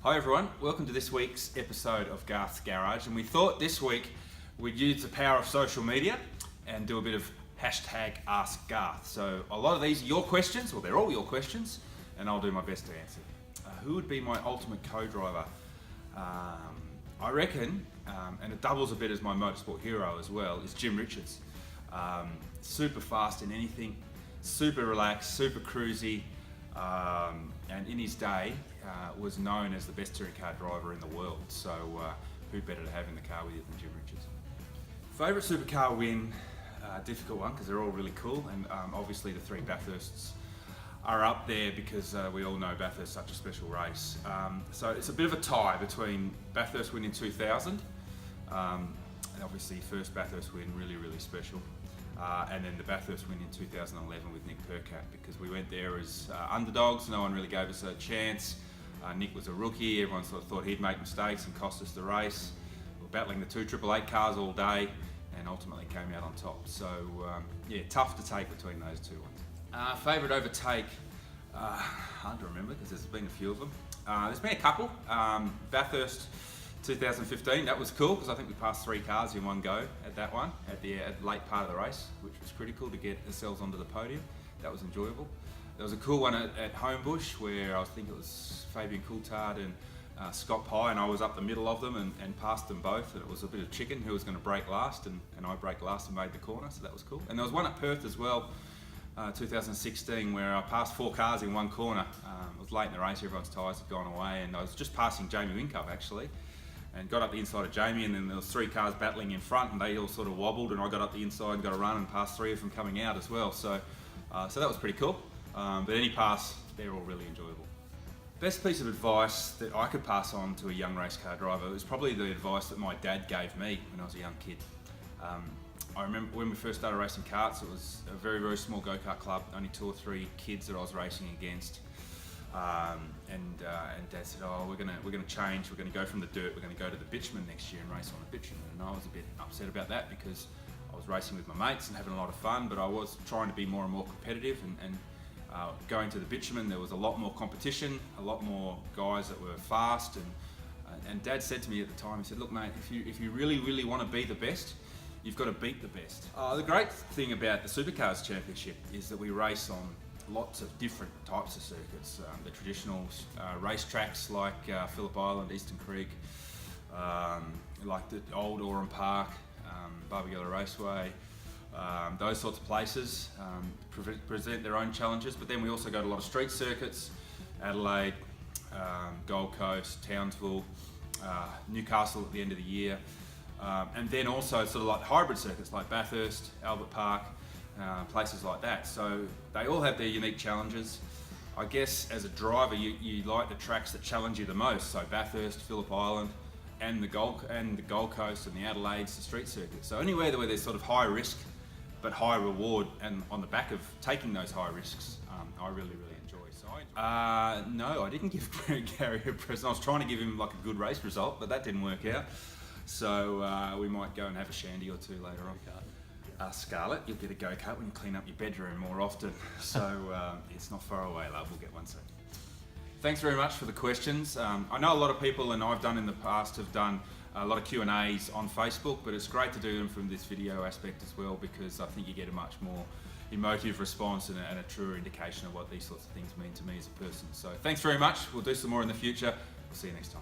Hi everyone, welcome to this week's episode of Garth's Garage, and we thought this week we'd use the power of social media and do a bit of hashtag Ask Garth. So a lot of these are your questions, well they're all your questions, and I'll do my best to answer. Who would be my ultimate co-driver? I reckon, and it doubles a bit as my motorsport hero as well, is Jim Richards. Super fast in anything, super relaxed, super cruisy, and in his day was known as the best touring car driver in the world. So who better to have in the car with you than Jim Richards? Favourite supercar win, difficult one because they're all really cool, and obviously the three Bathursts are up there because we all know Bathurst is such a special race. So it's a bit of a tie between Bathurst win in 2000, and obviously first Bathurst win, really special, and then the Bathurst win in 2011 with Nick Percat, because we went there as underdogs, no one really gave us a chance. Nick was a rookie, everyone sort of thought he'd make mistakes and cost us the race. We were battling the two 888 cars all day and ultimately came out on top. So yeah, tough to take between those two ones. Favourite overtake, hard to remember because there's been a few of them. There's been a couple. Bathurst 2015, that was cool because I think we passed three cars in one go at that one, at the late part of the race, which was critical to get ourselves onto the podium. That was enjoyable. There was a cool one at Homebush where I think it was Fabian Coulthard and Scott Pye, and I was up the middle of them and passed them both, and it was a bit of chicken who was going to brake last, and I braked last and made the corner, so that was cool. And there was one at Perth as well, 2016, where I passed four cars in one corner. It was late in the race, everyone's tyres had gone away, and I was just passing Jamie Whincup actually, and got up the inside of Jamie, and then there was three cars battling in front, and they all sort of wobbled, and I got up the inside and got a run and passed three of them coming out as well. So that was pretty cool. But any pass, they're all really enjoyable. Best piece of advice that I could pass on to a young race car driver was probably the advice that my dad gave me when I was a young kid. I remember when we first started racing karts, it was a very small go-kart club, only 2 or 3 kids that I was racing against. And Dad said, "Oh, we're gonna change. We're gonna go from the dirt. We're gonna go to the bitumen next year and race on the bitumen." And I was a bit upset about that because I was racing with my mates and having a lot of fun, but I was trying to be more and more competitive. And going to the bitumen, there was a lot more competition, a lot more guys that were fast. And Dad said to me at the time, he said, "Look, mate, if you really want to be the best, you've got to beat the best." The great thing about the Supercars Championship is that we race on lots of different types of circuits. The traditional race tracks like Phillip Island, Eastern Creek, like the old Oran Park, Barbagallo Raceway, those sorts of places present their own challenges. But then we also go to a lot of street circuits, Adelaide, Gold Coast, Townsville, Newcastle at the end of the year. And then also sort of like hybrid circuits like Bathurst, Albert Park, places like that. So they all have their unique challenges. I guess as a driver, you like the tracks that challenge you the most. So Bathurst, Phillip Island, and the Gold Coast and the Adelaides, the street circuits. So anywhere where there's sort of high risk but high reward, and on the back of taking those high risks, I really enjoy. So no, I didn't give Gary a present. I was trying to give him like a good race result, but that didn't work out. So we might go and have a shandy or two later on. Scarlett, you'll get a go-kart when you clean up your bedroom more often. So it's not far away, love. We'll get one soon. Thanks very much for the questions. I know a lot of people, and I've done in the past, have done a lot of Q&As on Facebook, but it's great to do them from this video aspect as well, because I think you get a much more emotive response and a truer indication of what these sorts of things mean to me as a person. So thanks very much. We'll do some more in the future. We'll see you next time.